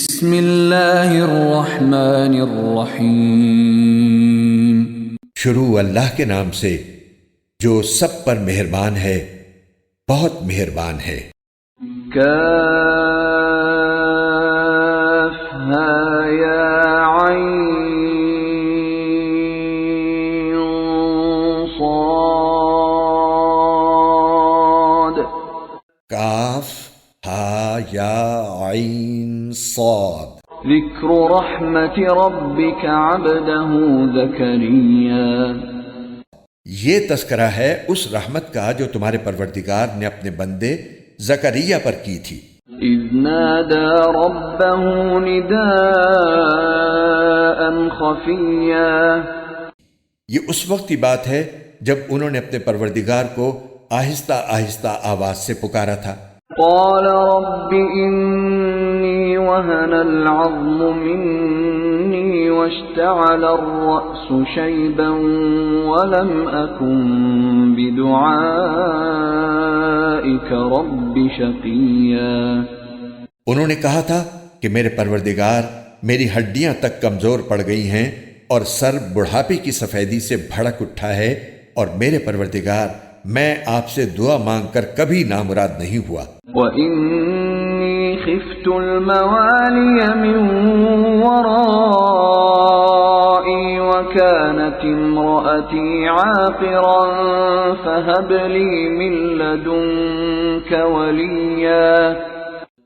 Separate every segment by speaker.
Speaker 1: بسم اللہ الرحمن الرحیم۔
Speaker 2: شروع اللہ کے نام سے جو سب پر مہربان ہے، بہت مہربان ہے۔
Speaker 1: کاف ہا یا عین صاد۔
Speaker 2: کاف ہا یا عین صاد۔
Speaker 1: ذکر رحمت ربک عبدہ زکریا۔
Speaker 2: یہ تذکرہ ہے اس رحمت کا جو تمہارے پروردگار نے اپنے بندے زکریا پر کی تھی۔
Speaker 1: اذ نادى ربه نداء خفیا۔
Speaker 2: یہ اس وقت کی بات ہے جب انہوں نے اپنے پروردگار کو آہستہ آہستہ آواز سے پکارا تھا۔
Speaker 1: قال رب انی وهن العظم منی واشتعل الرأس شیبا ولم اکن بدعائک رب شقیا۔
Speaker 2: انہوں نے کہا تھا کہ میرے پروردگار میری ہڈیاں تک کمزور پڑ گئی ہیں اور سر بڑھاپے کی سفیدی سے بھڑک اٹھا ہے، اور میرے پروردگار میں آپ سے دعا مانگ کر کبھی نامراد نہیں ہوا۔
Speaker 1: وَإِنِّي خِفْتُ الْمَوَالِيَ مِنْ وَرَائِي وَكَانَتِ امْرَأَتِي عَاقِرًا فَهَبْ لِي مِنْ لَدُنْكَ وَلِيًّا۔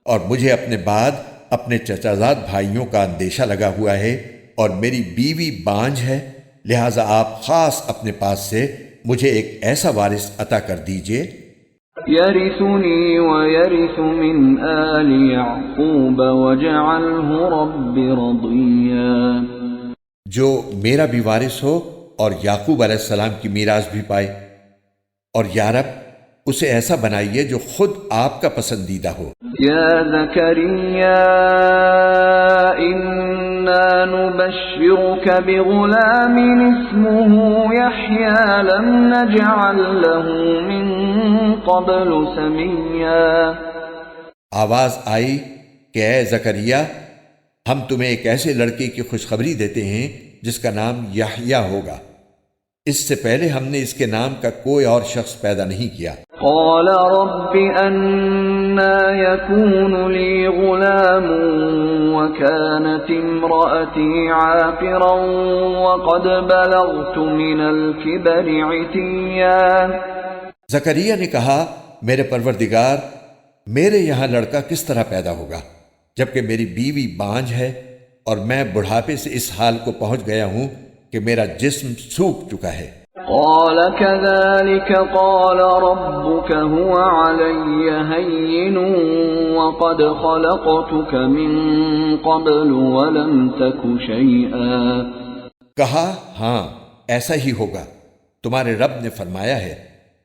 Speaker 2: اور مجھے اپنے بعد اپنے چچازاد بھائیوں کا اندیشہ لگا ہوا ہے، اور میری بیوی بانجھ ہے، لہٰذا آپ خاص اپنے پاس سے مجھے ایک ایسا وارث عطا کر دیجئے
Speaker 1: يَرِثُنِي وَيَرِثُ مِنْ آلِ يَعْقُوبَ وَاجْعَلْهُ رَبِّ رَضِيًّا۔
Speaker 2: جو میرا بھی وارث ہو اور یعقوب علیہ السلام کی میراث بھی پائے، اور یا رب اسے ایسا بنائیے جو خود آپ کا پسندیدہ ہو۔
Speaker 1: یا زکریا انا نبشرک بغلام اسمه یحیی لم نجعل له من قبل سمیا۔
Speaker 2: آواز آئی کہ اے زکریا، ہم تمہیں ایک ایسے لڑکے کی خوشخبری دیتے ہیں جس کا نام یحییٰ ہوگا، اس سے پہلے ہم نے اس کے نام کا کوئی اور شخص پیدا نہیں کیا۔
Speaker 1: قال رب أنا يكون لي غلام وكانت امرأتي عاقرا وقد بلغت من الكبر عتيا۔
Speaker 2: زکریا نے کہا، میرے پروردگار، میرے یہاں لڑکا کس طرح پیدا ہوگا جبکہ میری بیوی بانجھ ہے، اور میں بڑھاپے سے اس حال کو پہنچ گیا ہوں کہ میرا جسم سوکھ چکا ہے۔
Speaker 1: قال كذلك قال ربك هو علي هين وقد خلقتك من قبل ولم تك شيئا۔
Speaker 2: کہا، ہاں ایسا ہی ہوگا، تمہارے رب نے فرمایا ہے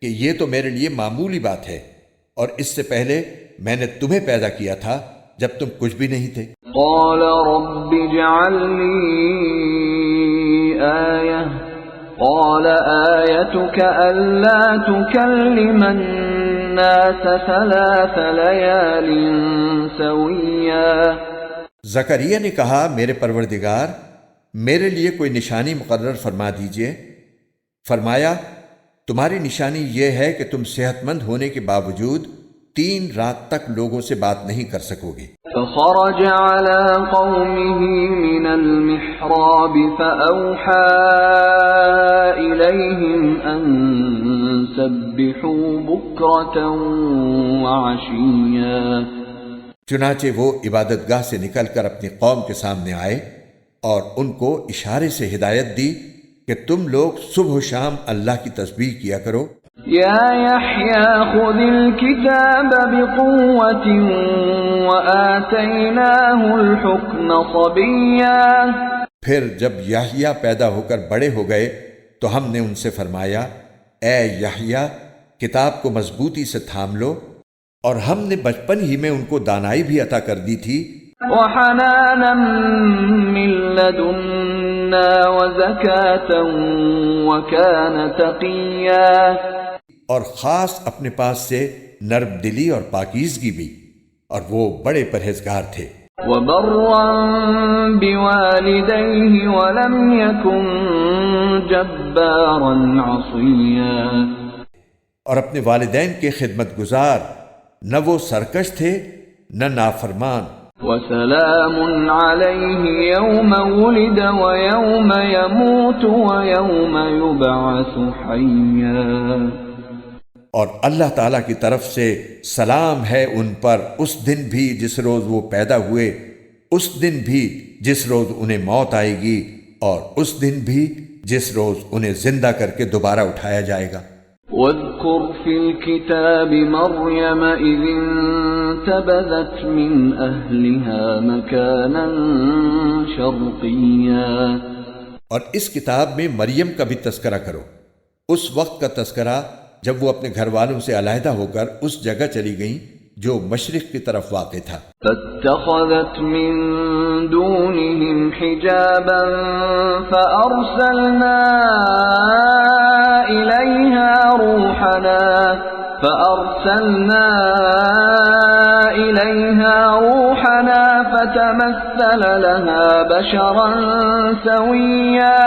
Speaker 2: کہ یہ تو میرے لیے معمولی بات ہے، اور اس سے پہلے میں نے تمہیں پیدا کیا تھا جب تم کچھ بھی نہیں تھے۔
Speaker 1: قال رب اجعل لي آية قال آيتك ألا تكلم الناس 3 ليال سويا۔
Speaker 2: زکریا نے کہا، میرے پروردگار، میرے لیے کوئی نشانی مقرر فرما دیجئے۔ فرمایا، تمہاری نشانی یہ ہے کہ تم صحت مند ہونے کے باوجود 3 رات تک لوگوں سے بات نہیں کر سکو گے۔
Speaker 1: فخرج على قومه من المحراب فأوحى إليهم أن سبحوا بكرة وعشيا۔
Speaker 2: چنانچہ وہ عبادت گاہ سے نکل کر اپنی قوم کے سامنے آئے اور ان کو اشارے سے ہدایت دی کہ تم لوگ صبح و شام اللہ کی تسبیح کیا کرو۔
Speaker 1: یا یحییٰ خذ الکتاب بقوة وآتیناہ الحکم صبیا۔
Speaker 2: پھر جب یحییٰ پیدا ہو کر بڑے ہو گئے تو ہم نے ان سے فرمایا، اے یحییٰ، کتاب کو مضبوطی سے تھام لو، اور ہم نے بچپن ہی میں ان کو دانائی بھی عطا کر دی تھی۔
Speaker 1: وحنانا من لدنا وزکاة وکان تقیا۔
Speaker 2: اور خاص اپنے پاس سے نرم دلی اور پاکیزگی بھی، اور وہ بڑے پرہیزگار تھے۔
Speaker 1: وبرا بوالديه ولم يكن جبارا عصيا،
Speaker 2: اور اپنے والدین کے خدمت گزار، نہ وہ سرکش تھے نہ نافرمان۔
Speaker 1: وسلام عليه يوم ولد ويوم يموت ويوم يبعث حيا،
Speaker 2: اور اللہ تعالیٰ کی طرف سے سلام ہے ان پر اس دن بھی جس روز وہ پیدا ہوئے، اس دن بھی جس روز انہیں موت آئے گی، اور اس دن بھی جس روز انہیں زندہ کر کے دوبارہ اٹھایا جائے گا۔
Speaker 1: واذكر في الكتاب مريم إذ انتبذت من أهلها مكانا شرقيا،
Speaker 2: اور اس کتاب میں مریم کا بھی تذکرہ کرو، اس وقت کا تذکرہ جب وہ اپنے گھر والوں سے علیحدہ ہو کر اس جگہ چلی گئیں جو مشرق کی طرف واقع تھا۔
Speaker 1: فاتخذت من دونهم حجابا فأرسلنا إليها روحنا فتمثل لها بشرا سويا،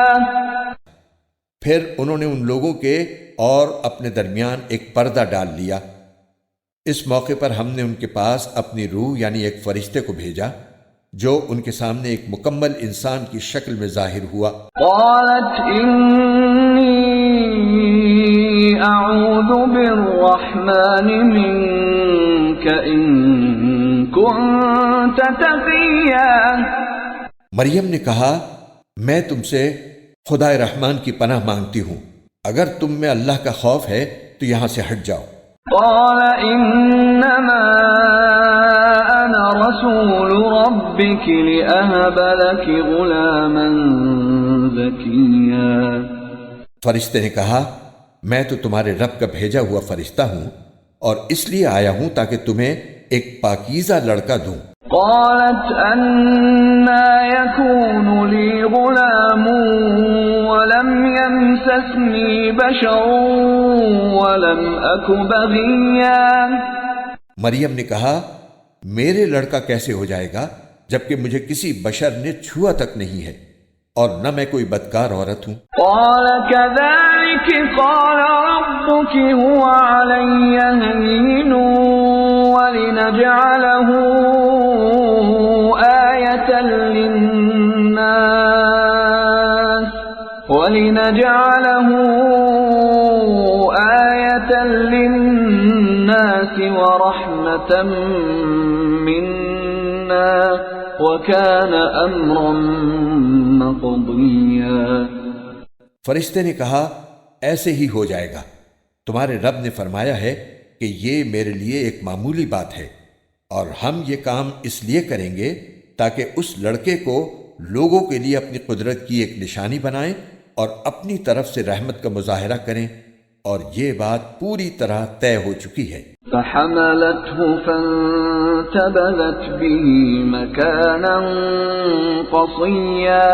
Speaker 2: پھر انہوں نے ان لوگوں کے اور اپنے درمیان ایک پردہ ڈال لیا۔ اس موقع پر ہم نے ان کے پاس اپنی روح یعنی ایک فرشتے کو بھیجا جو ان کے سامنے ایک مکمل انسان کی شکل میں ظاہر ہوا۔
Speaker 1: قالت انی اعوذ بالرحمن منک ان کنت تقیا،
Speaker 2: مریم نے کہا میں تم سے خدا رحمان کی پناہ مانگتی ہوں، اگر تم میں اللہ کا خوف ہے تو یہاں سے ہٹ جاؤ۔
Speaker 1: قال انما انا رسول ربك لأهب لك غلاما زكيا،
Speaker 2: فرشتے نے کہا میں تو تمہارے رب کا بھیجا ہوا فرشتہ ہوں اور اس لیے آیا ہوں تاکہ تمہیں ایک پاکیزہ لڑکا دوں۔
Speaker 1: قالت أنا يكون لي غلام ولم يمسسني بشر ولم أك بغيا،
Speaker 2: مریم نے کہا میرے لڑکا کیسے ہو جائے گا جبکہ مجھے کسی بشر نے چھوا تک نہیں ہے اور نہ میں کوئی بدکار عورت ہوں۔
Speaker 1: قال كذلك قال ربك هو علي هين ولنجعله آية للناس ورحمة منا وكان أمرا مقضيا،
Speaker 2: فرشتے نے کہا ایسے ہی ہو جائے گا، تمہارے رب نے فرمایا ہے کہ یہ میرے لیے ایک معمولی بات ہے اور ہم یہ کام اس لیے کریں گے تاکہ اس لڑکے کو لوگوں کے لیے اپنی قدرت کی ایک نشانی بنائیں اور اپنی طرف سے رحمت کا مظاہرہ کریں، اور یہ بات پوری طرح طے ہو چکی ہے۔
Speaker 1: فحملته فانتبذت به مكانا قصيا،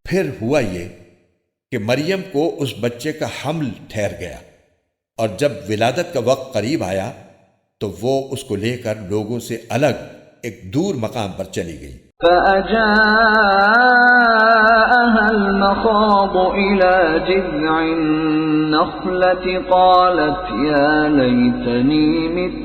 Speaker 2: پھر ہوا یہ کہ مریم کو اس بچے کا حمل ٹھہر گیا، اور جب ولادت کا وقت قریب آیا تو وہ اس کو لے کر لوگوں سے الگ ایک دور مقام پر چلی گئی۔
Speaker 1: فأجاءها المخاض إلى جذع النخلة قالت يا ليتني مت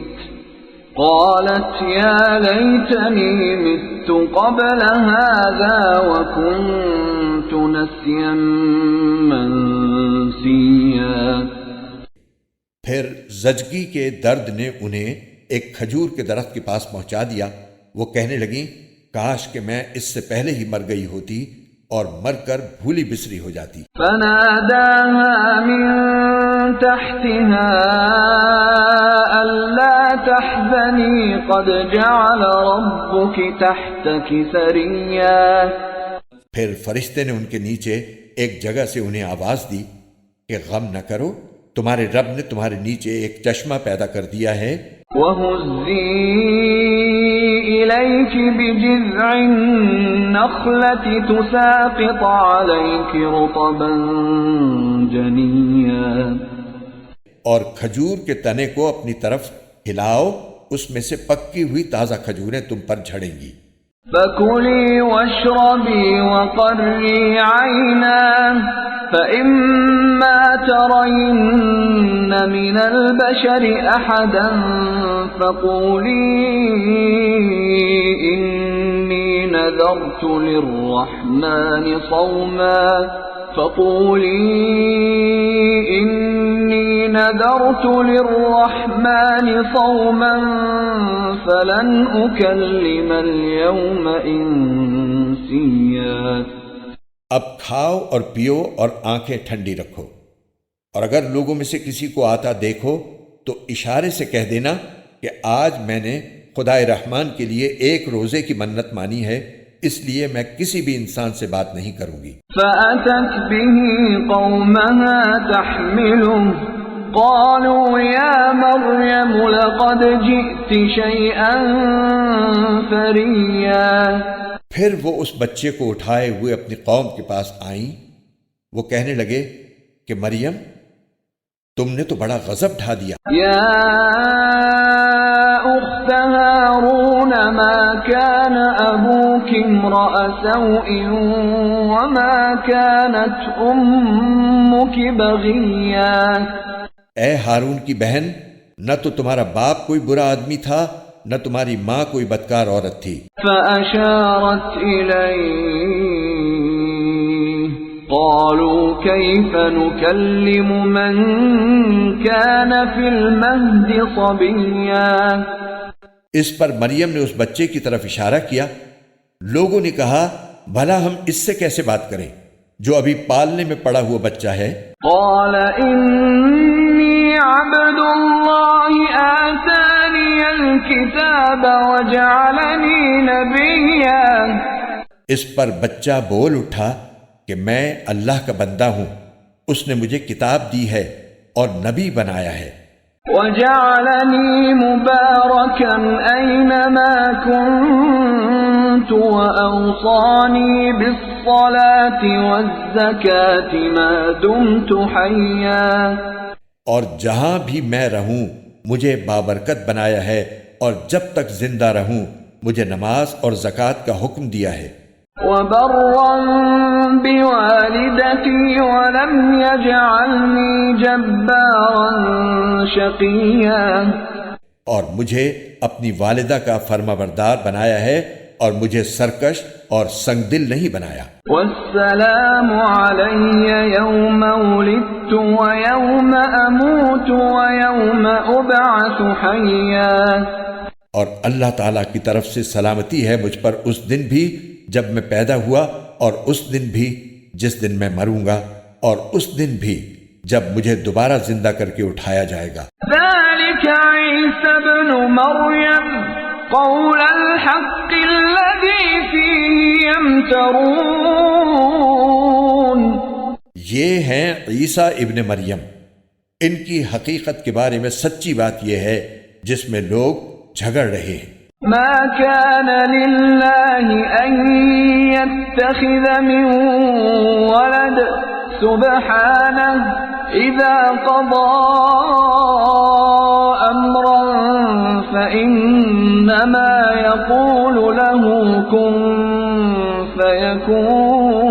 Speaker 1: قبل هذا وكنت نسيا منسيا،
Speaker 2: پھر زچگی کے درد نے انہیں ایک کھجور کے درخت کے پاس پہنچا دیا، وہ کہنے لگیں کاش کہ میں اس سے پہلے ہی مر گئی ہوتی اور مر کر بھولی بسری ہو جاتی۔
Speaker 1: فناداها من تحتها ألا تحزني قد جعل ربك تحتك سريا،
Speaker 2: پھر فرشتے نے ان کے نیچے ایک جگہ سے انہیں آواز دی کہ غم نہ کرو، تمہارے رب نے تمہارے نیچے ایک چشمہ پیدا کر دیا ہے۔
Speaker 1: وَهُزِّي إِلَيْكِ بِجِذْعِ النَّخْلَةِ تُسَاقِطْ عَلَيْكِ رُطَبًا جَنِيًّا،
Speaker 2: اور کھجور کے تنے کو اپنی طرف ہلاؤ، اس میں سے پکی ہوئی تازہ کھجوریں تم پر جھڑیں گی۔
Speaker 1: فكلي واشربي وقري عينا فإما ترين من البشر أحدا فقولي إني نذرت للرحمن صوما فلن أكلم اليوم إنسيا.
Speaker 2: اب کھاؤ اور پیو اور آنکھیں ٹھنڈی رکھو، اور اگر لوگوں میں سے کسی کو آتا دیکھو تو اشارے سے کہہ دینا کہ آج میں نے خدائے رحمان کے لیے ایک روزے کی منت مانی ہے، اس لیے میں کسی بھی انسان سے بات نہیں کروں گی.
Speaker 1: فأتت به قومها تحمله قالوا يا مريم لقد جئت شيئا فريا.
Speaker 2: پھر وہ اس بچے کو اٹھائے ہوئے اپنی قوم کے پاس آئیں. وہ کہنے لگے کہ مریم تم نے تو بڑا غضب ڈھا دیا.
Speaker 1: يا أخت هارون ما كان أبوك امرأ سوء وما كانت أمك بغيا.
Speaker 2: اے ہارون کی بہن، نہ تو تمہارا باپ کوئی برا آدمی تھا، نہ تمہاری ماں کوئی بدکار عورت تھی.
Speaker 1: فأشارت إليه قالوا كيف نكلم من كان في المهد صبيا.
Speaker 2: اس پر مریم نے اس بچے کی طرف اشارہ کیا. لوگوں نے کہا بھلا ہم اس سے کیسے بات کریں جو ابھی پالنے میں پڑا ہوا بچہ ہے.
Speaker 1: قال إني عبد الله آتاني الكتاب وجعلني نبيا.
Speaker 2: اس پر بچہ بول اٹھا کہ میں اللہ کا بندہ ہوں، اس نے مجھے کتاب دی ہے اور نبی بنایا ہے.
Speaker 1: وجعلني مباركا أينما كنت وأوصاني بالصلاة والزكاة ما دمت حيا.
Speaker 2: اور جہاں بھی میں رہوں مجھے بابرکت بنایا ہے، اور جب تک زندہ رہوں مجھے نماز اور زکوٰۃ کا حکم دیا ہے.
Speaker 1: وبرا بوالدتي ولم يجعلني جبارا شقيا.
Speaker 2: اور مجھے اپنی والدہ کا فرما بردار بنایا ہے اور مجھے سرکش اور سنگ دل نہیں بنایا.
Speaker 1: والسلام علي يوم ولدت ويوم أموت ويوم أبعث حيا.
Speaker 2: اور اللہ تعالیٰ کی طرف سے سلامتی ہے مجھ پر اس دن بھی جب میں پیدا ہوا، اور اس دن بھی جس دن میں مروں گا، اور اس دن بھی جب مجھے دوبارہ زندہ کر کے اٹھایا جائے گا.
Speaker 1: ذلك عيسى ابن مريم قول الحق الذي فيه يمترون.
Speaker 2: یہ ہیں عیسیٰ ابن مریم، ان کی حقیقت کے بارے میں سچی بات یہ ہے جس میں لوگ جھگڑ رہے ہیں.
Speaker 1: ما كان لله أن يتخذ من ولد سبحانه إذا قضى أمرا فإنما يقول له كن فيكون.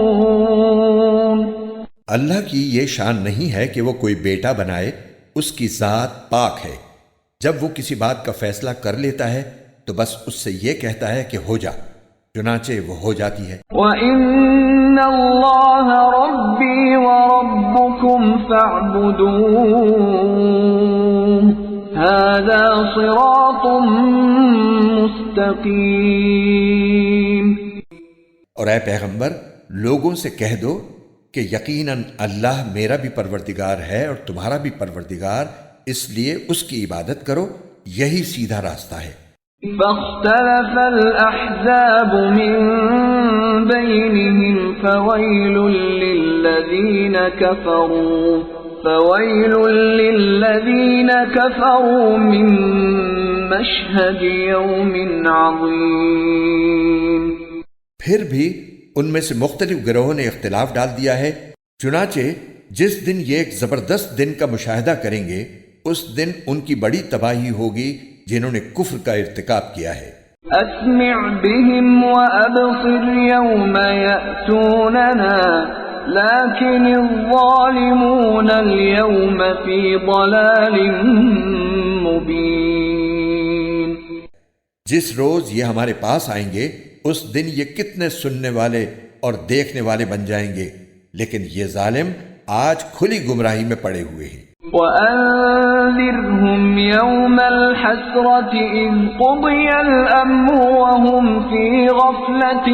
Speaker 2: اللہ کی یہ شان نہیں ہے کہ وہ کوئی بیٹا بنائے، اس کی ذات پاک ہے. جب وہ کسی بات کا فیصلہ کر لیتا ہے تو بس اس سے یہ کہتا ہے کہ ہو جا، چنانچہ وہ ہو جاتی ہے.
Speaker 1: وَإِنَّ اللَّهَ رَبِّي وَرَبُّكُمْ فَاعْبُدُوهُ هَذَا صِرَاطٌ مُسْتَقِيمٌ.
Speaker 2: اور اے پیغمبر لوگوں سے کہہ دو کہ یقیناً اللہ میرا بھی پروردگار ہے اور تمہارا بھی پروردگار، اس لیے اس کی عبادت کرو، یہی سیدھا راستہ ہے.
Speaker 1: فاختلف الأحزاب من بينهم فويل للذين كفروا من مشهد يوم عظيم.
Speaker 2: پھر بھی ان میں سے مختلف گروہوں نے اختلاف ڈال دیا ہے، چنانچہ جس دن یہ ایک زبردست دن کا مشاہدہ کریں گے اس دن ان کی بڑی تباہی ہوگی جنہوں نے کفر کا ارتکاب کیا ہے.
Speaker 1: أسمع بهم وأبصر يوم يأتوننا لكن الظالمون اليوم في ضلال مبين.
Speaker 2: جس روز یہ ہمارے پاس آئیں گے اس دن یہ کتنے سننے والے اور دیکھنے والے بن جائیں گے، لیکن یہ ظالم آج کھلی گمراہی میں پڑے ہوئے ہیں.
Speaker 1: وَأَنذِرْهُمْ يَوْمَ الْحَسْرَةِ إِذْ قُضِيَ الْأَمْرُ وَهُمْ فِي غَفْلَةٍ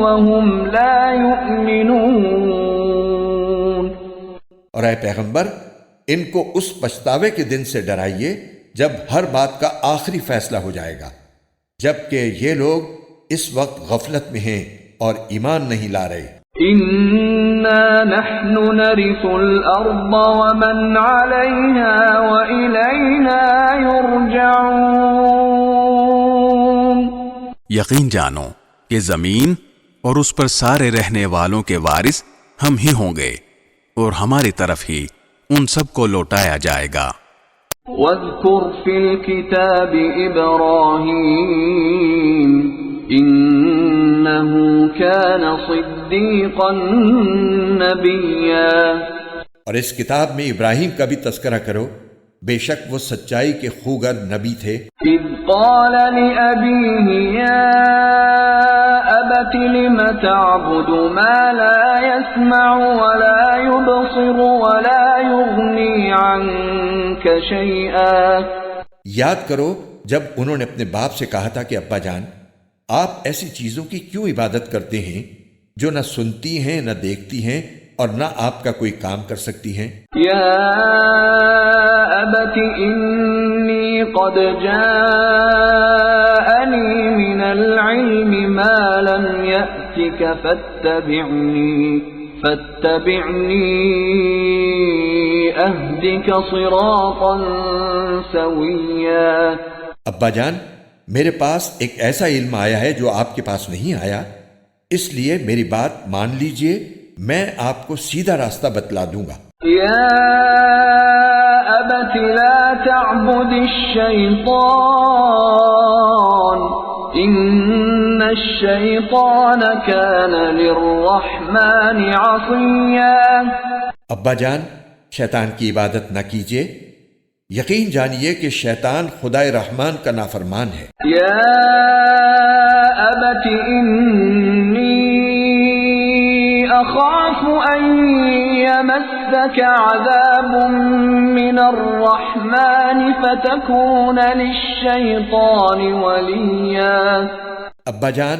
Speaker 1: وَهُمْ لَا يُؤْمِنُونَ.
Speaker 2: اور اے پیغمبر، ان کو اس پچھتاوے کے دن سے ڈرائیے جب ہر بات کا آخری فیصلہ ہو جائے گا، جبکہ یہ لوگ اس وقت غفلت میں ہیں اور ایمان نہیں لا رہے.
Speaker 1: إِنَّا نَحْنُ نَرِثُ الْأَرْضَ وَمَنْ عَلَيْهَا وَإِلَيْنَا يُرْجَعُونَ.
Speaker 3: یقین جانو کہ زمین اور اس پر سارے رہنے والوں کے وارث ہم ہی ہوں گے اور ہماری طرف ہی ان سب کو لوٹایا جائے گا.
Speaker 1: وَاذْكُرْ فِي الْكِتَابِ إِبْرَاهِيمَ إِنَّهُ كَانَ صِدِّيقًا نَبِيًّا.
Speaker 2: اور اس کتاب میں ابراہیم کا بھی تذکرہ کرو، بے شک وہ سچائی کے خوگر نبی تھے.
Speaker 1: إِذْ قَالَ لِأَبِيهِ يَا أَبَتِ لِمَ تَعْبُدُ مَا لَا يَسْمَعُ وَلَا يُبْصِرُ وَلَا يُغْنِي عَنكَ شَيْئًا.
Speaker 2: یاد کرو جب انہوں نے اپنے باپ سے کہا تھا کہ ابا جان، آپ ایسی چیزوں کی کیوں عبادت کرتے ہیں جو نہ سنتی ہیں نہ دیکھتی ہیں اور نہ آپ کا کوئی کام کر سکتی ہیں.
Speaker 1: یا ابت انی قد جاءنی من العلم ما لم یأتک فاتبعنی اہدک صراطا سویا.
Speaker 2: ابا جان، میرے پاس ایک ایسا علم آیا ہے جو آپ کے پاس نہیں آیا، اس لیے میری بات مان لیجئے، میں آپ کو سیدھا راستہ بتلا دوں گا.
Speaker 1: یا ابت لا تعبد الشیطان ان الشیطان کان للرحمن عصیا.
Speaker 2: ابا جان، شیطان کی عبادت نہ کیجئے، یقین جانیے کہ شیطان خدائے رحمان کا نافرمان ہے.
Speaker 1: یا ابت انی اخاف ان یمسک عذاب من الرحمن فتکون للشیطان ولیا.
Speaker 2: ابا جان،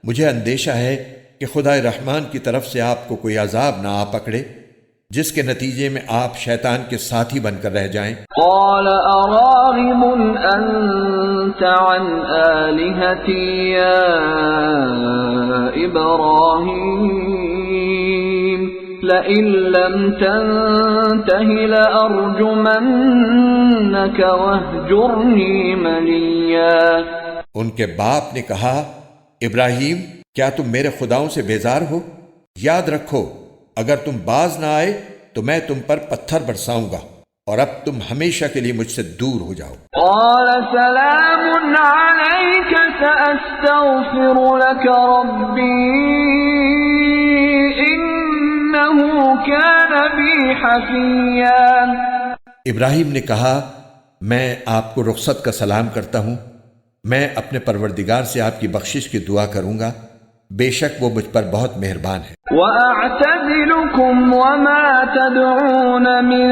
Speaker 2: مجھے اندیشہ ہے کہ خدائے رحمان کی طرف سے آپ کو کوئی عذاب نہ آ پکڑے جس کے نتیجے میں آپ شیطان کے ساتھی بن کر رہ جائیں.
Speaker 1: قال اراغب انت عن آلهتی یا ابراہیم لئن لم تنته لأرجمنك واہجرنی ملیا.
Speaker 2: ان کے باپ نے کہا، ابراہیم، کیا تم میرے خداؤں سے بیزار ہو؟ یاد رکھو، اگر تم باز نہ آئے تو میں تم پر پتھر برساؤں گا اور اب تم ہمیشہ کے لیے مجھ سے دور ہو جاؤ.
Speaker 1: قال سلام علیک سأستغفر لك ربی انه كان بی حفیا.
Speaker 2: ابراہیم نے کہا، میں آپ کو رخصت کا سلام کرتا ہوں، میں اپنے پروردگار سے آپ کی بخشش کی دعا کروں گا، بے شک وہ مجھ پر بہت مہربان ہے.
Speaker 1: وَأَعْتَزِلُكُمْ وَمَا تَدْعُونَ مِن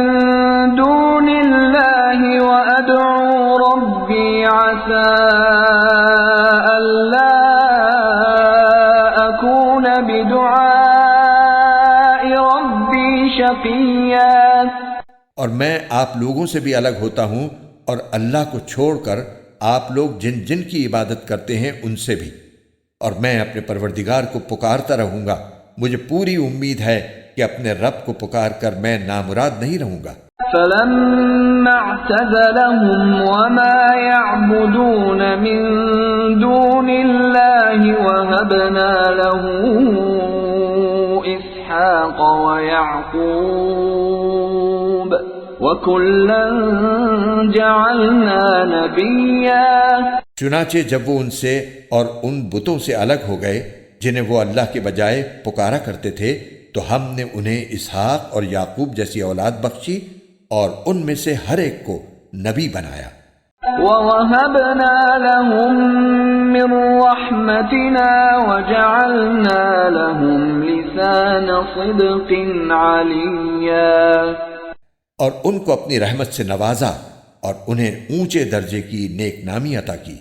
Speaker 1: دُونِ اللَّهِ وَأَدْعُو رَبِّي عَسَىٰ أَلَّا أَكُونَ بِدُعَاءِ رَبِّي شَقِيًّا.
Speaker 2: اور میں آپ لوگوں سے بھی الگ ہوتا ہوں اور اللہ کو چھوڑ کر آپ لوگ جن جن کی عبادت کرتے ہیں ان سے بھی، اور میں اپنے پروردگار کو پکارتا رہوں گا. مجھے پوری امید ہے کہ اپنے رب کو پکار کر میں نامراد نہیں رہوں گا.
Speaker 1: فَلَمَّا اعْتَزَلَهُمْ وَمَا يَعْبُدُونَ مِن دُونِ اللَّهِ وَهَبْنَا لَهُ إِسْحَاقَ وَيَعْقُوبَ وَكُلًّا جَعَلْنَا نَبِيًّا.
Speaker 2: چنانچہ جب وہ ان سے اور ان بتوں سے الگ ہو گئے جنہیں وہ اللہ کے بجائے پکارا کرتے تھے تو ہم نے انہیں اسحاق اور یعقوب جیسی اولاد بخشی اور ان میں سے ہر ایک کو نبی بنایا۔
Speaker 1: وَوَهَبْنَا لَهُم مِّن رَّحْمَتِنَا وَجَعَلْنَا لَهُمْ لِسَانَ صِدْقٍ عَلِيًّا،
Speaker 2: اور ان کو اپنی رحمت سے نوازا اور انہیں اونچے درجے کی نیک نامی عطا کی۔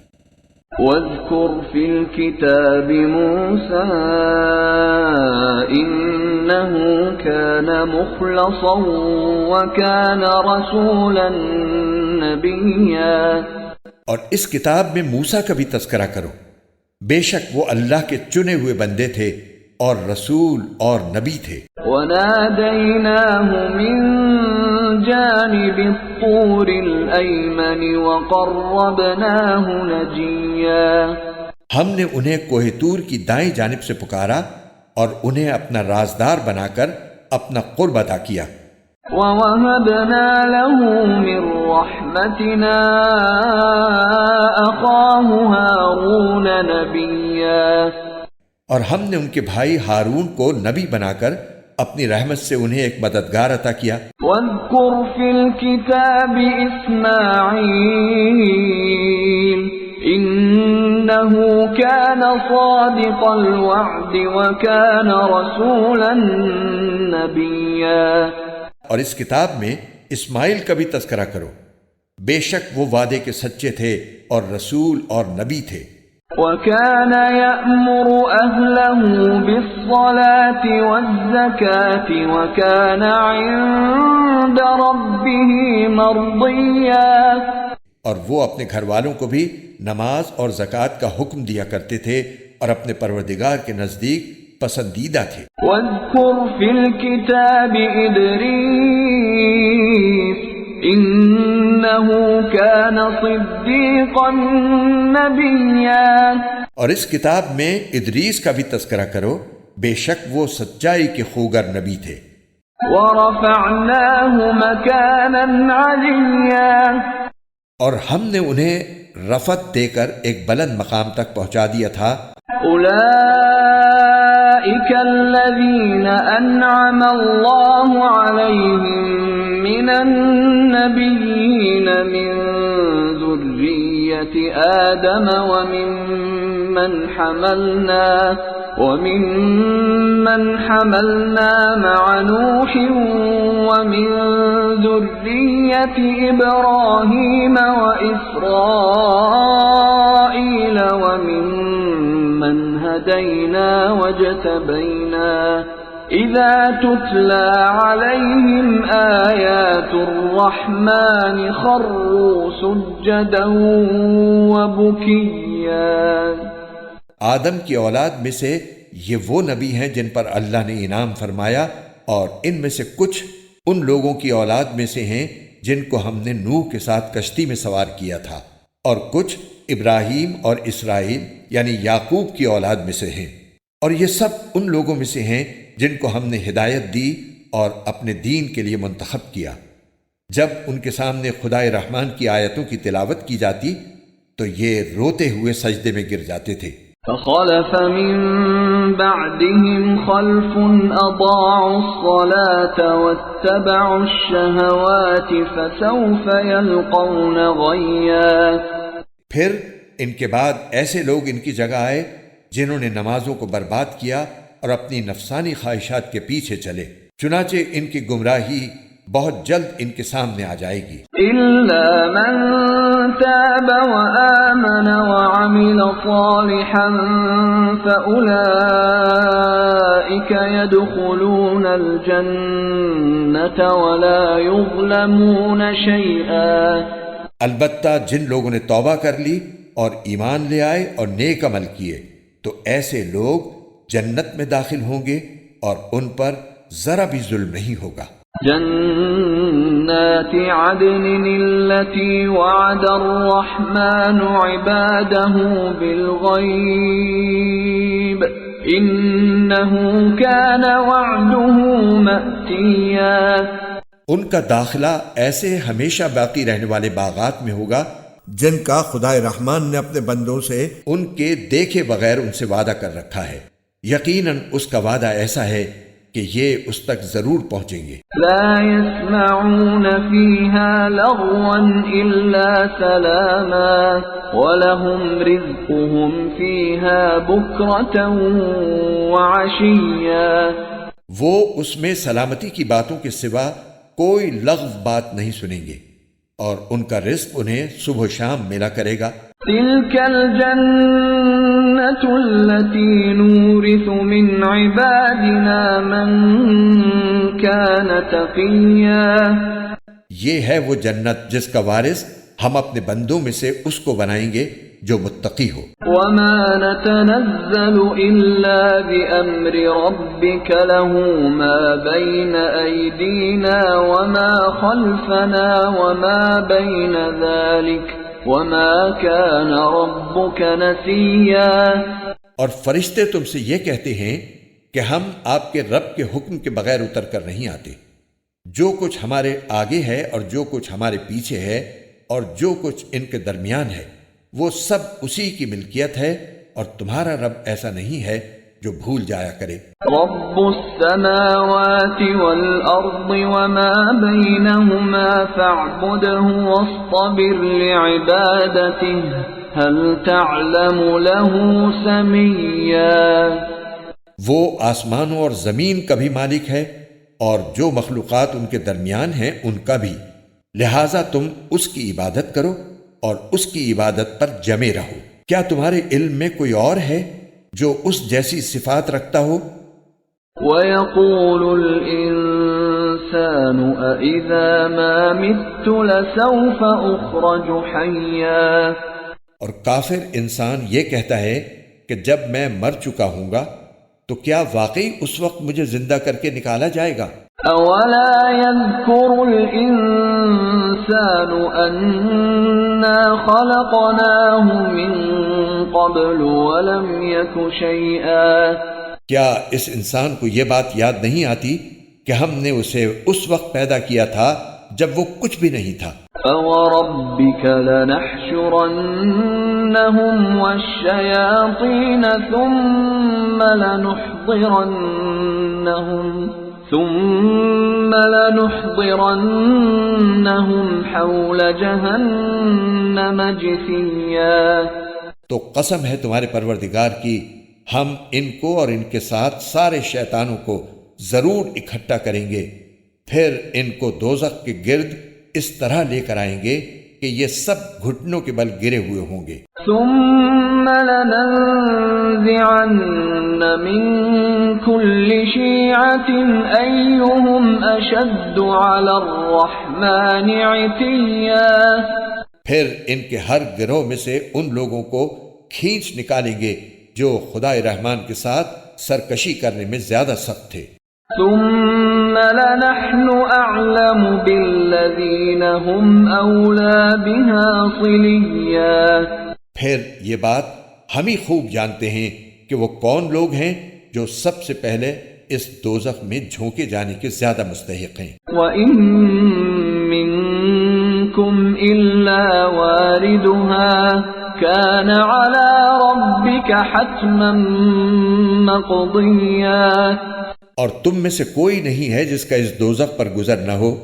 Speaker 1: وَاذْكُرْ فِي الْكِتَابِ مُوسَىٰ إِنَّهُ كَانَ مُخْلَصًا وَكَانَ رَسُولًا نَبِيًّا۔
Speaker 2: اور اس کتاب میں موسیٰ کا بھی تذکرہ کرو، بے شک وہ اللہ کے چنے ہوئے بندے تھے اور رسول اور نبی تھے۔
Speaker 1: وَنَادَيْنَاهُ مِن جَانِبِ الطُّورِ الْأَيْمَنِ وَقَرَّبْنَاهُ نَجِيًّا۔
Speaker 2: ہم نے انہیں کوہ طور کی دائیں جانب سے پکارا اور انہیں اپنا رازدار بنا کر اپنا قرب عطا کیا۔
Speaker 1: وَوَهَبْنَا لَهُ مِن رَّحْمَتِنَا أَخَاهُ هَارُونَ نَبِيًّا۔
Speaker 2: اور ہم نے ان کے بھائی ہارون کو نبی بنا کر اپنی رحمت سے انہیں ایک مددگار عطا کیا۔
Speaker 1: وَاذْكُرْ فِي الْكِتَابِ إِسْمَاعِيلَ إِنَّهُ كَانَ صَادِقَ الْوَعْدِ وَكَانَ رَسُولًا نَبِيًّا۔
Speaker 2: اور اس کتاب میں اسماعیل کا بھی تذکرہ کرو، بے شک وہ وعدے کے سچے تھے اور رسول اور نبی تھے۔
Speaker 1: وَكَانَ يَأْمُرُ أَهْلَهُ بِالصَّلَاةِ وَالزَّكَاةِ وَكَانَ عِندَ رَبِّهِ مَرْضِيًّا۔
Speaker 2: اور وہ اپنے گھر والوں کو بھی نماز اور زکوٰۃ کا حکم دیا کرتے تھے اور اپنے پروردگار کے نزدیک پسندیدہ تھے۔
Speaker 1: وَاذْكُرْ فِي الْكِتَابِ إِدْرِيسَ إِنَّهُ كَانَ صِدِّيقًا نَبِيًّا۔
Speaker 2: اور اس کتاب میں ادریس کا بھی تذکرہ کرو، بے شک وہ سچائی کے خوگر نبی تھے۔
Speaker 1: وَرَفَعْنَاهُ مَكَانًا عَلِيًّا۔
Speaker 2: اور ہم نے انہیں رفعت دے کر ایک بلند مقام تک پہنچا دیا تھا۔
Speaker 1: أُولَئِكَ الَّذِينَ أَنْعَمَ اللَّهُ عَلَيْهِمْ مِنَ النَّبِيِّينَ مِن ذُرِّيَّةِ آدَمَ وَمِمَّنْ حَمَلْنَا مَعَ نُوحٍ وَمِن ذُرِّيَّةِ إِبْرَاهِيمَ وَإِسْرَائِيلَ وَمِمَّنْ هَدَيْنَا وَاجْتَبَيْنَا إِذَا تُتْلَى عَلَيْهِمْ آيَاتُ الرَّحْمَنِ خَرُّوا سُجَّدًا وَبُكِيًّا۔
Speaker 2: آدم کی اولاد میں سے یہ وہ نبی ہیں جن پر اللہ نے انعام فرمایا، اور ان میں سے کچھ ان لوگوں کی اولاد میں سے ہیں جن کو ہم نے نوح کے ساتھ کشتی میں سوار کیا تھا، اور کچھ ابراہیم اور اسرائیل یعنی یعقوب کی اولاد میں سے ہیں، اور یہ سب ان لوگوں میں سے ہیں جن کو ہم نے ہدایت دی اور اپنے دین کے لیے منتخب کیا۔ جب ان کے سامنے خدائے رحمان کی آیتوں کی تلاوت کی جاتی تو یہ روتے ہوئے سجدے میں گر جاتے تھے۔
Speaker 1: فَخَلَفَ مِن بَعْدِهِمْ خَلْفٌ أَضَاعُوا الصَّلَاةَ وَاتَّبَعُوا الشَّهَوَاتِ فَسَوْفَ يَلْقَوْنَ غَيًّا۔
Speaker 2: پھر ان کے بعد ایسے لوگ ان کی جگہ آئے جنہوں نے نمازوں کو برباد کیا اور اپنی نفسانی خواہشات کے پیچھے چلے، چنانچہ ان کی گمراہی بہت جلد ان کے سامنے آ جائے گی۔
Speaker 1: إِلَّا مَن تَابَ وَآمَنَ وَعَمِلَ صَالِحًا فَأُولَئِكَ يَدْخُلُونَ الْجَنَّةَ وَلَا يُظْلَمُونَ شَيْئًا۔
Speaker 2: البتہ جن لوگوں نے توبہ کر لی اور ایمان لے آئے اور نیک عمل کیے تو ایسے لوگ جنت میں داخل ہوں گے اور ان پر ذرا بھی ظلم نہیں ہوگا۔
Speaker 1: جنات عدن التي وعد الرحمن عباده بالغيب إنه كان وعده مأتيا۔
Speaker 2: ان کا داخلہ ایسے ہمیشہ باقی رہنے والے باغات میں ہوگا جن کا خدا رحمان نے اپنے بندوں سے ان کے دیکھے بغیر ان سے وعدہ کر رکھا ہے، یقیناً اس کا وعدہ ایسا ہے کہ یہ اس تک ضرور پہنچیں گے۔
Speaker 1: لا يسمعون فيها لغوا إلا سلاما ولهم رزقهم فيها بكرة وعشيا۔
Speaker 2: وہ اس میں سلامتی کی باتوں کے سوا کوئی لغو بات نہیں سنیں گے، اور ان کا رزق انہیں صبح و شام ملا کرے گا۔
Speaker 1: تلك الجنة التي نورث من عبادنا من كان تقيا۔
Speaker 2: یہ ہے وہ جنت جس کا وارث ہم اپنے بندوں میں سے اس کو بنائیں گے جو متقی ہو۔
Speaker 1: وما نتنزل إلا بأمر ربك له ما بين أيدينا وما خلفنا وما بين ذلك وما كان ربك نسيا۔
Speaker 2: اور فرشتے تم سے یہ کہتے ہیں کہ ہم آپ کے رب کے حکم کے بغیر اتر کر نہیں آتے، جو کچھ ہمارے آگے ہے اور جو کچھ ہمارے پیچھے ہے اور جو کچھ ان کے درمیان ہے وہ سب اسی کی ملکیت ہے، اور تمہارا رب ایسا نہیں ہے جو بھول جایا کرے۔
Speaker 1: رب السماوات والأرض وما بينهما فاعبده واصطبر لعبادته هل تعلم له سميا۔
Speaker 2: وہ آسمانوں اور زمین کا بھی مالک ہے اور جو مخلوقات ان کے درمیان ہیں ان کا بھی، لہٰذا تم اس کی عبادت کرو اور اس کی عبادت پر جمے رہو۔ کیا تمہارے علم میں کوئی اور ہے جو اس جیسی صفات رکھتا ہو؟
Speaker 1: وَيَقُولُ الْإِنسَانُ أَإِذَا مَا مِتُّ لَسَوْفَ أُخْرَجُ حَيًّا۔
Speaker 2: اور کافر انسان یہ کہتا ہے کہ جب میں مر چکا ہوں گا تو کیا واقعی اس وقت مجھے زندہ کر کے نکالا جائے گا؟
Speaker 1: أَوَلَا يَذْكُرُ الْإِنسَانُ أَنَّا خَلَقْنَاهُ مِن قَبْلُ وَلَمْ يَكُ شَيْئًا۔
Speaker 2: کیا اس انسان کو یہ بات یاد نہیں آتی کہ ہم نے اسے اس وقت پیدا کیا تھا جب وہ کچھ بھی نہیں تھا؟
Speaker 1: فَوَرَبِّكَ لَنَحْشُرَنَّهُمْ وَالشَّيَاطِينَ ثُمَّ لَنُحْضِرَنَّهُمْ حَوْلَ جَهَنَّمَ جِثِيًّا۔
Speaker 2: تو قسم ہے تمہارے پروردگار کی، ہم ان کو اور ان کے ساتھ سارے شیطانوں کو ضرور اکٹھا کریں گے، پھر ان کو دوزخ کے گرد اس طرح لے کر آئیں گے کہ یہ سب گھٹنوں کے بل گرے ہوئے ہوں گے۔
Speaker 1: ثم لننزعن من كل شيعة أيهم أشد على الرحمن عتيا۔
Speaker 2: پھر ان کے ہر گروہ میں سے ان لوگوں کو کھینچ نکالیں گے جو خدا رحمان کے ساتھ سرکشی کرنے میں زیادہ سخت تھے۔
Speaker 1: ثم لنحن أعلم بالذين هم أولى بها صليا۔
Speaker 2: پھر یہ بات ہم ہی خوب جانتے ہیں کہ وہ کون لوگ ہیں جو سب سے پہلے اس دوزخ میں جھونکے جانے کے زیادہ مستحق ہیں۔
Speaker 1: وَإِن مِّنكُمْ إِلَّا وَارِدُهَا كَانَ عَلَى رَبِّكَ حَتْمًا مَّقْضِيًّا۔
Speaker 2: اور تم میں سے کوئی نہیں ہے جس کا اس دوزخ پر گزر نہ ہو،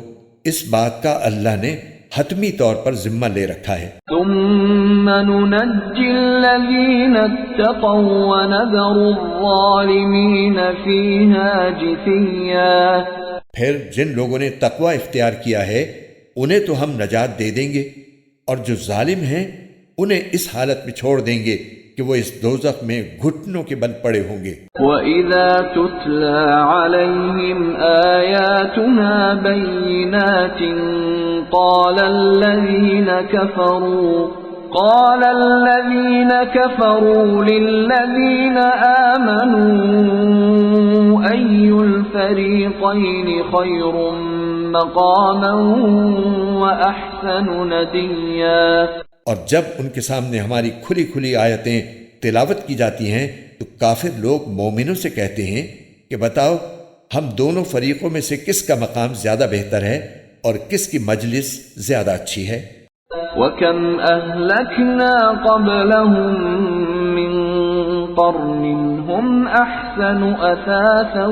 Speaker 2: اس بات کا اللہ نے حتمی طور پر ذمہ لے رکھا ہے۔
Speaker 1: ثُمَّ نُنَجِّي الَّذِينَ اتَّقَوْا وَنَذَرُ الظَّالِمِينَ فِيهَا جِثِيًّا۔
Speaker 2: پھر جن لوگوں نے تقوی اختیار کیا ہے انہیں تو ہم نجات دے دیں گے، اور جو ظالم ہیں انہیں اس حالت میں چھوڑ دیں گے کہ وہ اس دوزخ میں گھٹنوں کے بل پڑے ہوں گے۔
Speaker 1: وَإِذَا تُتْلَى عَلَيْهِمْ آيَاتُنَا بَيِّنَاتٍ قَالَ الَّذِينَ كَفَرُوا لِلَّذِينَ آمَنُوا أَيُّ الْفَرِيقَيْنِ خَيْرٌ مَّقَامًا وَأَحْسَنُ نَدِيًّا۔
Speaker 2: اور جب ان کے سامنے ہماری کھلی کھلی آیتیں تلاوت کی جاتی ہیں تو کافر لوگ مومنوں سے کہتے ہیں کہ بتاؤ ہم دونوں فریقوں میں سے کس کا مقام زیادہ بہتر ہے اور کس کی مجلس زیادہ اچھی ہے۔
Speaker 1: وَكَمْ أَهْلَكْنَا قَبْلَهُمْ مِنْ قَرْنٍ هُمْ أَحْسَنُ أَثَاثًا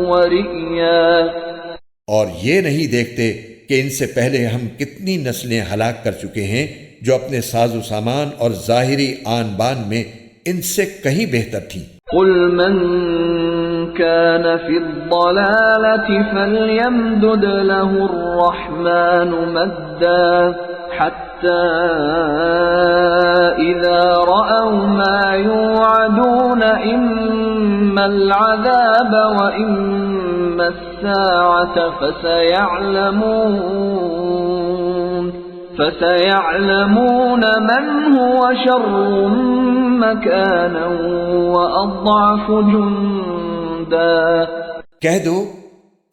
Speaker 1: وَرِئْيًا۔
Speaker 2: اور یہ نہیں دیکھتے کہ ان سے پہلے ہم کتنی نسلیں ہلاک کر چکے ہیں جو اپنے ساز و سامان اور ظاہری آن بان میں ان سے کہیں بہتر تھیں۔
Speaker 1: قُلْ مَنْ كَانَ فِي الضَّلَالَةِ فَلْيَمْدُدْ لَهُ الرَّحْمَنُ مَدًّا حَتَّى إِذَا رَأَوْا مَا يُوعَدُونَ إِمَّا الْعَذَابَ وَإِمَّا السَّاعَةَ فَسَيَعْلَمُونَ مَنْ هُوَ شَرٌّ مَكَانًا وَأَضْعَفُ جُنْدًا۔
Speaker 2: کہہ دو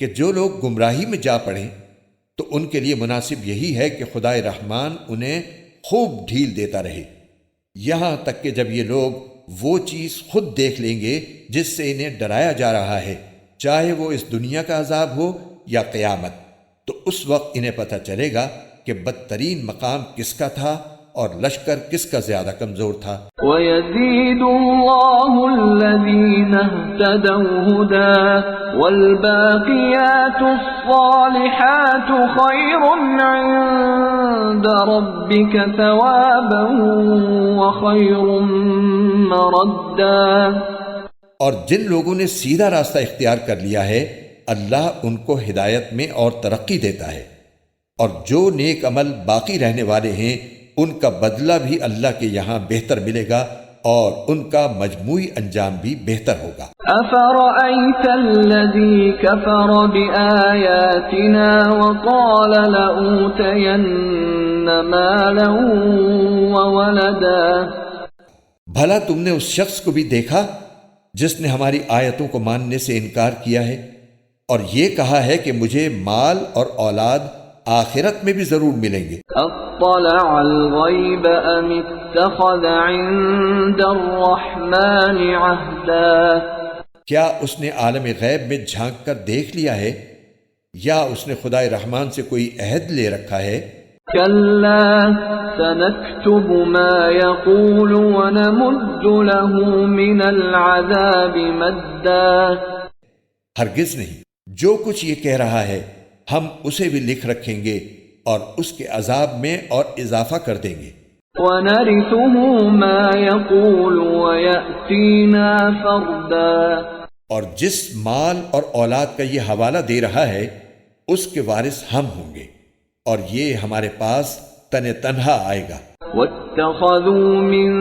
Speaker 2: کہ جو لوگ گمراہی میں جا پڑیں تو ان کے لیے مناسب یہی ہے کہ خدائے رحمان انہیں خوب ڈھیل دیتا رہے، یہاں تک کہ جب یہ لوگ وہ چیز خود دیکھ لیں گے جس سے انہیں ڈرایا جا رہا ہے، چاہے وہ اس دنیا کا عذاب ہو یا قیامت، تو اس وقت انہیں پتہ چلے گا کہ بدترین مقام کس کا تھا اور لشکر کس کا زیادہ کمزور تھا۔
Speaker 1: وَيَزِيدُ اللَّهُ الَّذِينَ اهْتَدَوْا هُدًى وَالْبَاقِيَاتُ الصَّالِحَاتُ خَيْرٌ عِندَ رَبِّكَ ثَوَابًا وَخَيْرٌ مَرَدًّا۔
Speaker 2: اور جن لوگوں نے سیدھا راستہ اختیار کر لیا ہے اللہ ان کو ہدایت میں اور ترقی دیتا ہے، اور جو نیک عمل باقی رہنے والے ہیں ان کا بدلہ بھی اللہ کے یہاں بہتر ملے گا اور ان کا مجموعی انجام بھی بہتر ہوگا۔
Speaker 1: أَفَرَأَيْتَ الَّذِي كَفَرَ بِآيَاتِنَا وَقَالَ لَأُوتَيَنَّ مَالًا وَوَلَدًا۔
Speaker 2: بھلا تم نے اس شخص کو بھی دیکھا جس نے ہماری آیتوں کو ماننے سے انکار کیا ہے اور یہ کہا ہے کہ مجھے مال اور اولاد آخرت میں بھی ضرور ملیں گے۔
Speaker 1: اطلع الغیب ام اتخذ عند الرحمن عہدا۔
Speaker 2: کیا اس نے عالم غیب میں جھانک کر دیکھ لیا ہے یا اس نے خدائے رحمان سے کوئی عہد لے رکھا ہے؟
Speaker 1: کلا سنکتب ما یقول ونمد له من العذاب مدا۔
Speaker 2: ہرگز نہیں، جو کچھ یہ کہہ رہا ہے ہم اسے بھی لکھ رکھیں گے اور اس کے عذاب میں اور اضافہ کر دیں گے۔
Speaker 1: وَنَرِثُهُ مَا يَقُولُ وَيَأْتِينَا فَرْدًا۔ اور
Speaker 2: جس مال اور اولاد کا یہ حوالہ دے رہا ہے اس کے وارث ہم ہوں گے اور یہ ہمارے پاس تن تنہا آئے گا۔
Speaker 1: وَاتَّخَذُوا مِن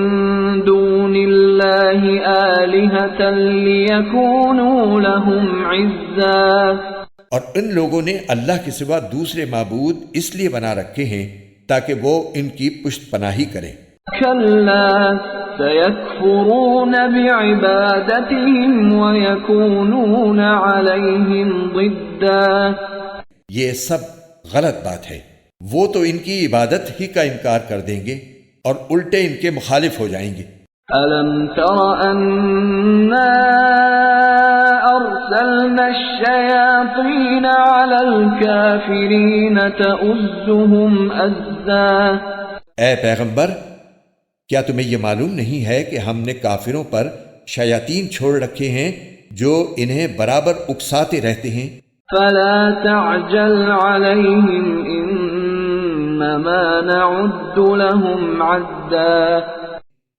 Speaker 1: دُونِ اللَّهِ آلِهَةً لِيَكُونُوا لَهُمْ عِزًّا۔
Speaker 2: اور ان لوگوں نے اللہ کے سوا دوسرے معبود اس لیے بنا رکھے ہیں تاکہ وہ ان کی پشت پناہی کریں۔
Speaker 1: كَلَّا سَيَكْفُرُونَ بِعِبَادَتِهِمْ وَيَكُونُونَ عَلَيْهِمْ ضِدًّا۔
Speaker 2: یہ سب غلط بات ہے، وہ تو ان کی عبادت ہی کا انکار کر دیں گے اور الٹے ان کے مخالف ہو جائیں گے۔
Speaker 1: أَلَمْ تَرَ أَنَّا أَرْسَلْنَا الشَّيَاطِينَ عَلَى الْكَافِرِينَ تَؤُزُّهُمْ أَزًّا۔
Speaker 2: اے پیغمبر، کیا تمہیں یہ معلوم نہیں ہے کہ ہم نے کافروں پر شیاطین چھوڑ رکھے ہیں جو انہیں برابر اکساتے رہتے ہیں؟
Speaker 1: فَلَا تَعْجَلْ عَلَيْهِمْ إِنَّمَا نَعُدُّ لَهُمْ عَدًّا۔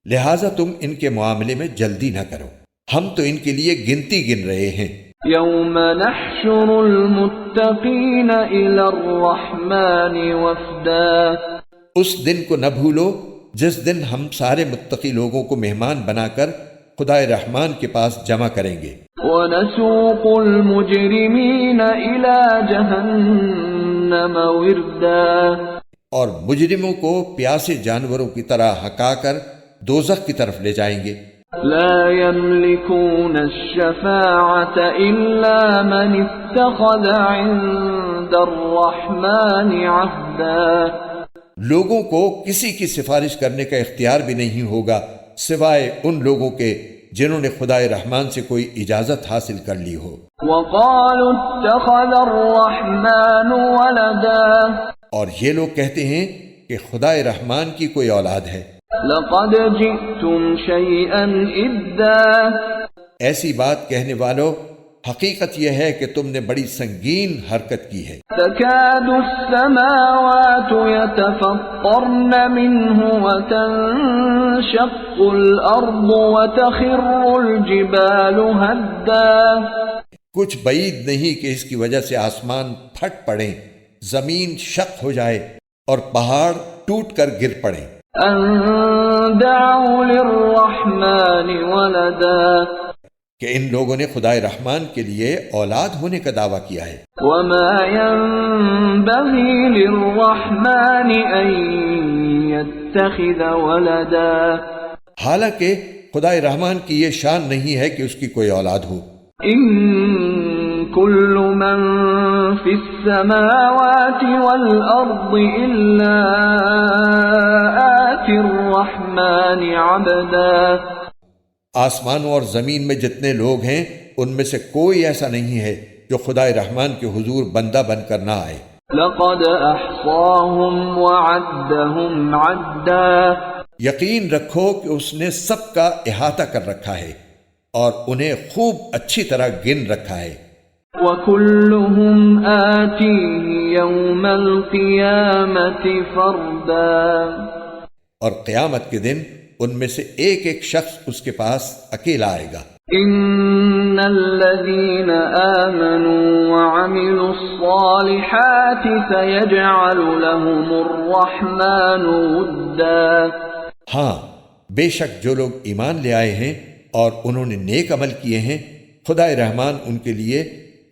Speaker 2: لہٰذا تم ان کے معاملے میں جلدی نہ کرو، ہم تو ان کے لیے گنتی گن رہے ہیں۔
Speaker 1: يَوْمَ نَحْشُرُ الْمُتَّقِينَ إِلَى الرَّحْمَنِ وَفْدًا۔
Speaker 2: اس دن کو نہ بھولو جس دن ہم سارے متقی لوگوں کو مہمان بنا کر خدائے رحمان کے پاس جمع کریں گے۔
Speaker 1: وَنَسُوقُ الْمُجْرِمِينَ إِلَى جَهَنَّمَ وِرْدًا۔
Speaker 2: اور مجرموں کو پیاسے جانوروں کی طرح ہکا کر دوزخ کی طرف لے جائیں گے۔
Speaker 1: لا يملكون الشفاعة إلا من اتخذ عند الرحمن عهدا۔
Speaker 2: لوگوں کو کسی کی سفارش کرنے کا اختیار بھی نہیں ہوگا سوائے ان لوگوں کے جنہوں نے خدائے رحمان سے کوئی اجازت حاصل کر لی ہو۔
Speaker 1: وقالوا اتخذ الرحمن ولدا۔
Speaker 2: اور یہ لوگ کہتے ہیں کہ خدا رحمان کی کوئی اولاد ہے۔
Speaker 1: لقد جئتم شيئا إدا
Speaker 2: ایسی بات کہنے والوں، حقیقت یہ ہے کہ تم نے بڑی سنگین حرکت کی ہے۔
Speaker 1: تكاد السماوات يتفطرن منه وتنشق الأرض وتخر الجبال هدا
Speaker 2: کچھ بعید نہیں کہ اس کی وجہ سے آسمان پھٹ پڑیں، زمین شق ہو جائے اور پہاڑ ٹوٹ کر گر پڑیں۔
Speaker 1: أن دعوا للرحمن ولدا
Speaker 2: کہ ان لوگوں نے خدا رحمان کے لیے اولاد ہونے کا دعویٰ کیا ہے۔
Speaker 1: وما ينبغي للرحمن أن يتخذ ولدا
Speaker 2: حالانکہ خدا رحمان کی یہ شان نہیں ہے کہ اس کی کوئی اولاد ہو۔
Speaker 1: إن كل من في السماوات والأرض إلا آتي الرحمن عبدا
Speaker 2: آسمانوں اور زمین میں جتنے لوگ ہیں ان میں سے کوئی ایسا نہیں ہے جو خدا رحمان کے حضور بندہ بن کر نہ آئے۔
Speaker 1: لقد أحصاهم وعدهم عدا
Speaker 2: یقین رکھو کہ اس نے سب کا احاطہ کر رکھا ہے اور انہیں خوب اچھی طرح گن رکھا ہے۔
Speaker 1: وكلهم آتيه يوم القيامة فردا
Speaker 2: اور قیامت کے دن ان میں سے ایک ایک شخص اس کے پاس اکیلا آئے گا۔
Speaker 1: إن الذين آمنوا وعملوا الصالحات سيجعل لهم الرحمن ودا
Speaker 2: ہاں، بے شک جو لوگ ایمان لے آئے ہیں اور انہوں نے نیک عمل کیے ہیں، خدا رحمان ان کے لیے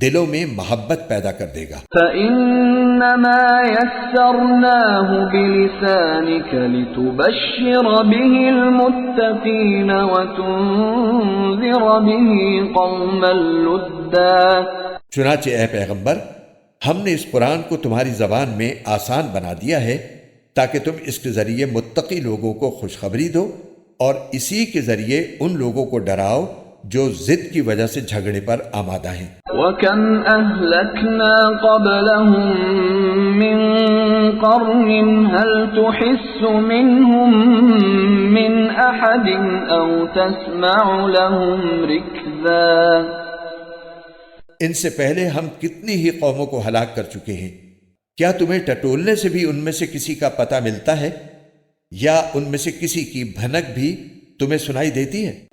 Speaker 2: دلوں میں محبت پیدا کر دے گا۔
Speaker 1: فإنما يسرناه بلسانك لتبشر به المتقين وتنذر به قوما لدا
Speaker 2: چنانچہ اے پیغمبر، ہم نے اس قرآن کو تمہاری زبان میں آسان بنا دیا ہے تاکہ تم اس کے ذریعے متقی لوگوں کو خوشخبری دو اور اسی کے ذریعے ان لوگوں کو ڈراؤ جو ضد کی وجہ سے جھگڑے پر آمادہ ہیں۔
Speaker 1: وَكَمْ أَهْلَكْنَا قَبْلَهُمْ مِنْ قَرْنٍ هَلْ تُحِسُّ مِنْهُمْ مِنْ أَحَدٍ أَوْ تَسْمَعُ لَهُمْ رِكْزًا
Speaker 2: ان سے پہلے ہم کتنی ہی قوموں کو ہلاک کر چکے ہیں، کیا تمہیں ٹٹولنے سے بھی ان میں سے کسی کا پتہ ملتا ہے یا ان میں سے کسی کی بھنک بھی تمہیں سنائی دیتی ہے؟